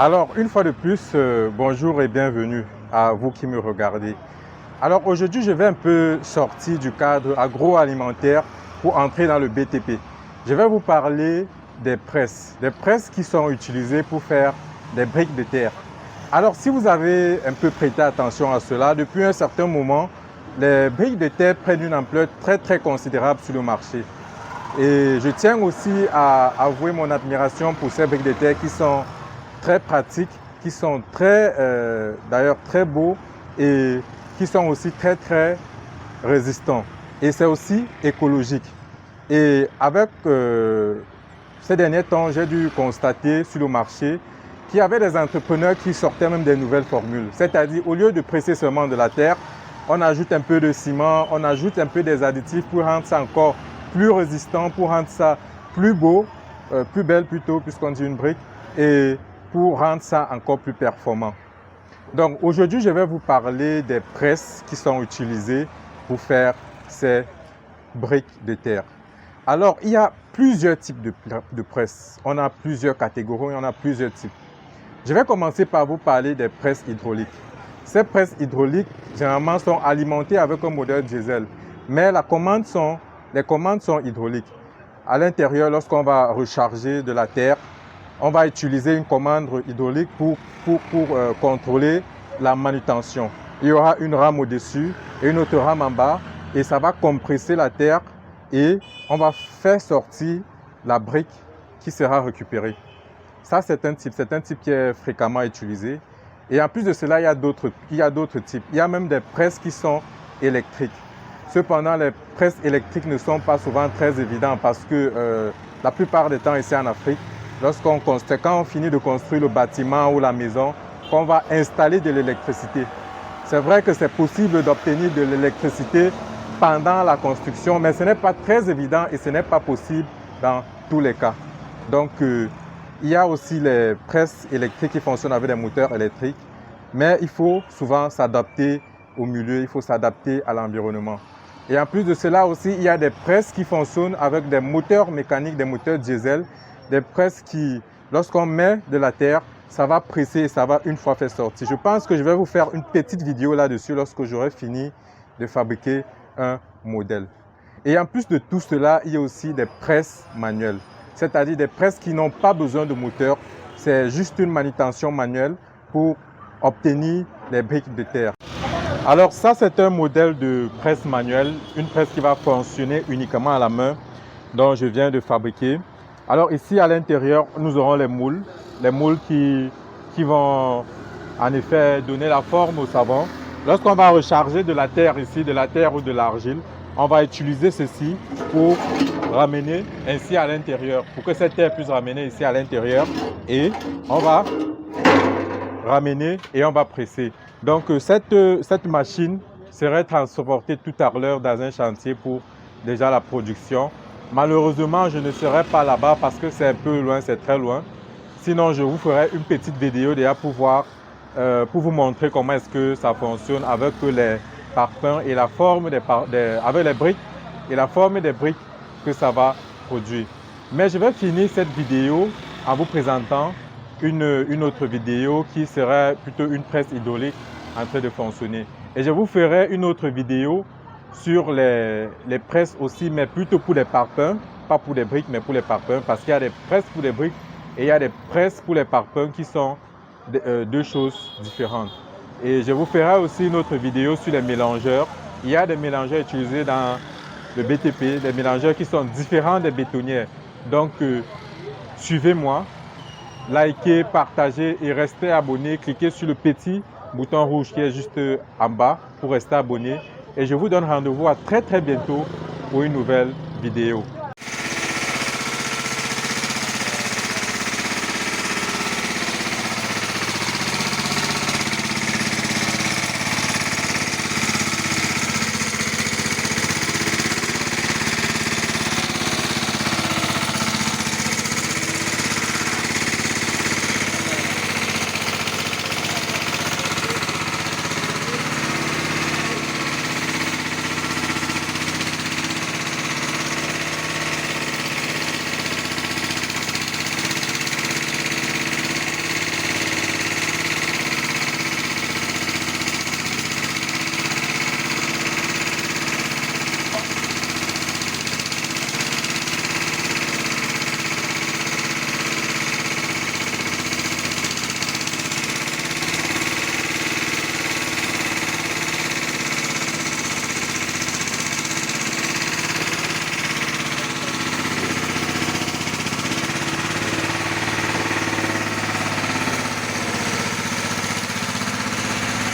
Alors, une fois de plus, bonjour et bienvenue à vous qui me regardez. Alors aujourd'hui, je vais un peu sortir du cadre agroalimentaire pour entrer dans le BTP. Je vais vous parler des presses qui sont utilisées pour faire des briques de terre. Alors, si vous avez un peu prêté attention à cela, depuis un certain moment, les briques de terre prennent une ampleur très considérable sur le marché. Et je tiens aussi à avouer mon admiration pour ces briques de terre qui sont très pratiques, qui sont d'ailleurs très beaux et qui sont aussi très résistants. Et c'est aussi écologique. Et avec ces derniers temps, j'ai dû constater sur le marché qu'il y avait des entrepreneurs qui sortaient même des nouvelles formules. C'est-à-dire, au lieu de presser seulement de la terre, on ajoute un peu de ciment, on ajoute un peu des additifs pour rendre ça encore plus résistant, pour rendre ça plus beau, plus belle plutôt, puisqu'on dit une brique, et pour rendre ça encore plus performant. Donc aujourd'hui, je vais vous parler des presses qui sont utilisées pour faire ces briques de terre. Alors, il y a plusieurs types de presses. On a plusieurs catégories, on a plusieurs types. Je vais commencer par vous parler des presses hydrauliques. Ces presses hydrauliques, généralement, sont alimentées avec un moteur diesel, mais les commandes sont hydrauliques. À l'intérieur, lorsqu'on va recharger de la terre, on va utiliser une commande hydraulique pour contrôler la manutention. Il y aura une rame au-dessus et une autre rame en bas et ça va compresser la terre et on va faire sortir la brique qui sera récupérée. Ça, c'est un type qui est fréquemment utilisé. Et en plus de cela, il y a d'autres types. Il y a même des presses qui sont électriques. Cependant, les presses électriques ne sont pas souvent très évidentes parce que la plupart des temps ici en Afrique, quand on finit de construire le bâtiment ou la maison, qu'on va installer de l'électricité. C'est vrai que c'est possible d'obtenir de l'électricité pendant la construction, mais ce n'est pas très évident et ce n'est pas possible dans tous les cas. Donc, il y a aussi les presses électriques qui fonctionnent avec des moteurs électriques, mais il faut souvent s'adapter au milieu, il faut s'adapter à l'environnement. Et en plus de cela aussi, il y a des presses qui fonctionnent avec des moteurs mécaniques, des moteurs diesel, des presses qui, lorsqu'on met de la terre, ça va presser et ça va une fois fait sortir. Je pense que je vais vous faire une petite vidéo là-dessus lorsque j'aurai fini de fabriquer un modèle. Et en plus de tout cela, il y a aussi des presses manuelles, c'est-à-dire des presses qui n'ont pas besoin de moteur. C'est juste une manutention manuelle pour obtenir les briques de terre. Alors ça, c'est un modèle de presse manuelle, une presse qui va fonctionner uniquement à la main, dont je viens de fabriquer. Alors ici, à l'intérieur, nous aurons les moules qui vont en effet donner la forme au savon. Lorsqu'on va recharger de la terre ici, de la terre ou de l'argile, on va utiliser ceci pour ramener ainsi à l'intérieur, pour que cette terre puisse ramener ici à l'intérieur. Et on va ramener et on va presser. Donc cette machine serait transportée tout à l'heure dans un chantier pour déjà la production. Malheureusement, je ne serai pas là-bas parce que c'est un peu loin, c'est très loin. Sinon, je vous ferai une petite vidéo déjà pour vous montrer comment est-ce que ça fonctionne avec les parpaings et la forme avec les briques et la forme des briques que ça va produire. Mais je vais finir cette vidéo en vous présentant une autre vidéo qui serait plutôt une presse hydraulique en train de fonctionner. Et je vous ferai une autre vidéo sur les presses aussi, mais plutôt pour les parpaings, pas pour les briques, mais pour les parpaings, parce qu'il y a des presses pour les briques et il y a des presses pour les parpaings qui sont deux choses différentes. Et je vous ferai aussi une autre vidéo sur les mélangeurs. Il y a des mélangeurs utilisés dans le BTP, des mélangeurs qui sont différents des bétonnières. Donc, suivez-moi, likez, partagez et restez abonnés. Cliquez sur le petit bouton rouge qui est juste en bas pour rester abonné. Et je vous donne rendez-vous à très bientôt pour une nouvelle vidéo.